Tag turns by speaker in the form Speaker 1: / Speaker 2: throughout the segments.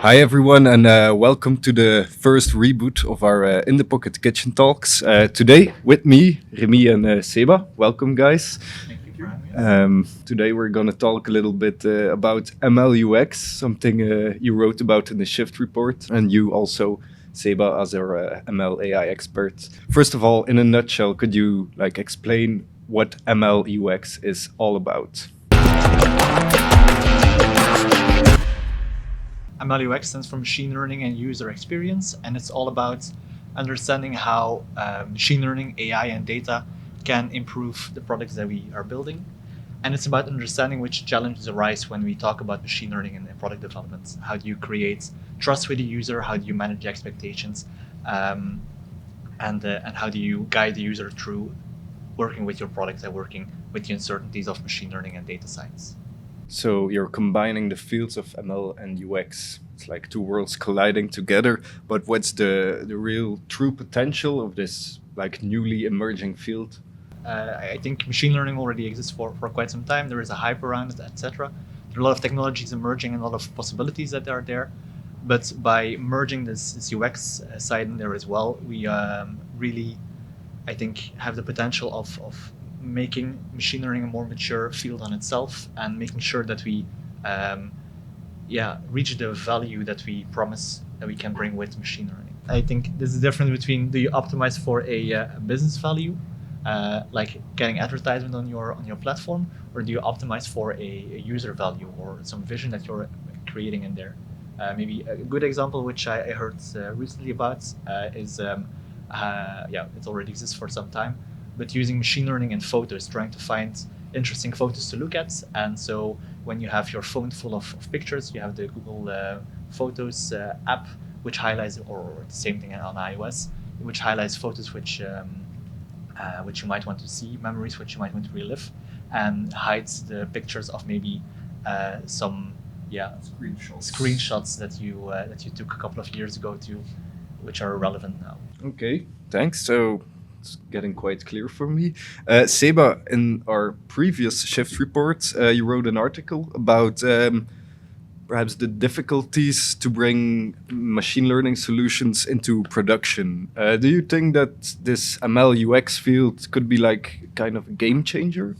Speaker 1: Hi everyone, and welcome to the first reboot of our In the Pocket Kitchen Talks. Today with me, Remy and Seba. Welcome, guys.
Speaker 2: Thank you for having us.
Speaker 1: Today we're going to talk a little bit about ML UX, something you wrote about in the Shift report, and you also, Seba, as our ML AI expert. First of all, in a nutshell, could you explain what ML UX is all about?
Speaker 2: MLUX stands for Machine Learning and User Experience, and it's all about understanding how machine learning, AI, and data can improve the products that we are building. And it's about understanding which challenges arise when we talk about machine learning and product development. How do you create trust with the user? How do you manage the expectations? And how do you guide the user through working with your product and working with the uncertainties of machine learning and data science?
Speaker 1: So you're combining the fields of ML and UX. It's like two worlds colliding together. But what's the real true potential of this newly emerging field?
Speaker 2: I think machine learning already exists for quite some time. There is a hype around it, etc. There are a lot of technologies emerging and a lot of possibilities that are there. But by merging this UX side in there as well, we really, I think, have the potential of making machine learning a more mature field on itself and making sure that we reach the value that we promise that we can bring with machine learning. I think there's a difference between do you optimize for a business value, like getting advertisement on your platform, or do you optimize for a user value or some vision that you're creating in there? Maybe a good example which I heard recently about is it already exists for some time, but using machine learning in photos, trying to find interesting photos to look at. And so when you have your phone full of pictures, you have the Google Photos app, which highlights, or the same thing on iOS, which highlights photos which you might want to see, memories which you might want to relive, and hides the pictures of maybe some screenshots that you took a couple of years ago which are relevant now.
Speaker 1: Okay, thanks. So it's getting quite clear for me. Seba, in our previous Shift report, you wrote an article about perhaps the difficulties to bring machine learning solutions into production. Do you think that this ML UX field could be kind of a game changer?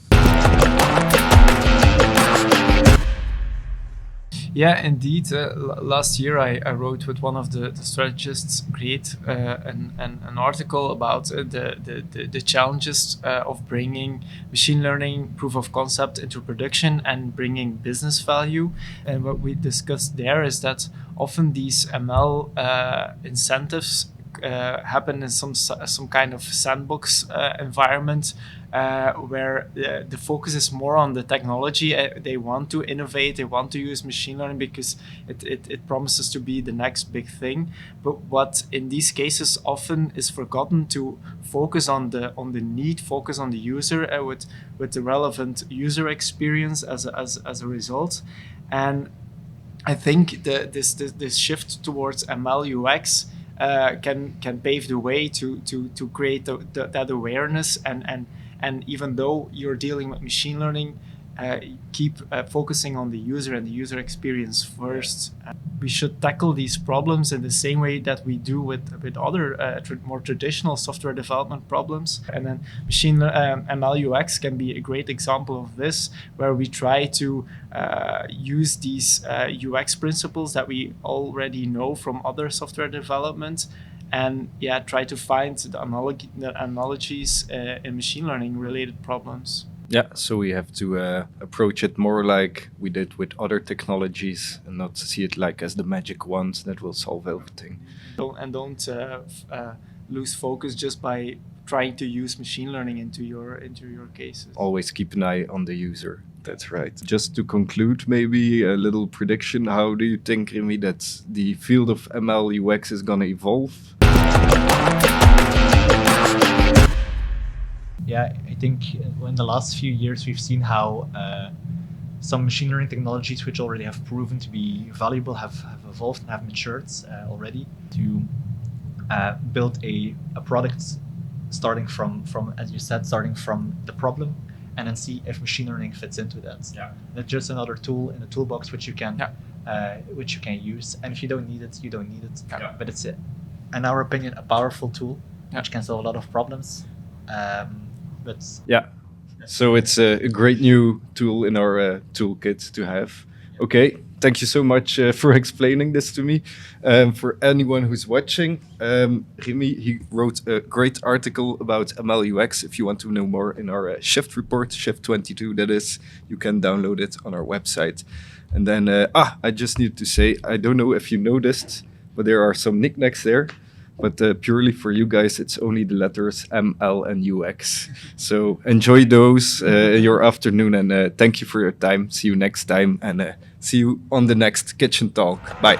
Speaker 3: Yeah, indeed. Last year, I wrote with one of the strategists, create an article about the challenges of bringing machine learning proof of concept into production and bringing business value. And what we discussed there is that often these ML incentives happen in some kind of sandbox environment where the focus is more on the technology. They want to innovate, they want to use machine learning because it promises to be the next big thing. But what in these cases often is forgotten to focus on the need, focus on the user with the relevant user experience as a result. And I think this shift towards ML UX can pave the way to create that awareness and even though you're dealing with machine learning, keep focusing on the user and the user experience first. We should tackle these problems in the same way that we do with other more traditional software development problems. And then ML UX can be a great example of this, where we try to use these UX principles that we already know from other software development and try to find the analogies in machine learning related problems.
Speaker 1: Yeah, so we have to approach it more like we did with other technologies and not see it as the magic wand that will solve everything.
Speaker 3: Don't lose focus just by trying to use machine learning into your cases.
Speaker 1: Always keep an eye on the user. That's right. Just to conclude, maybe a little prediction. How do you think, Remy, that the field of ML UX is going to evolve?
Speaker 2: Yeah, I think in the last few years we've seen how some machine learning technologies which already have proven to be valuable have evolved and have matured already to build a product starting from, as you said, starting from the problem and then see if machine learning fits into that.
Speaker 3: Yeah.
Speaker 2: That's just another tool in the toolbox which you can which you can use. And if you don't need it, you don't need it.
Speaker 3: Yeah.
Speaker 2: But it's, in our opinion, a powerful tool
Speaker 3: Yeah.
Speaker 2: which can solve a lot of problems. But
Speaker 1: Yeah. So it's a great new tool in our toolkit to have. Okay, thank you so much for explaining this to me. For anyone who's watching, Remy, he wrote a great article about ML UX. If you want to know more in our Shift report, Shift 22 that is, you can download it on our website. And then, I just need to say, I don't know if you noticed, but there are some knickknacks there. But purely for you guys, it's only the letters M, L, and UX. So enjoy those your afternoon, and thank you for your time. See you next time, and see you on the next Kitchen Talk. Bye.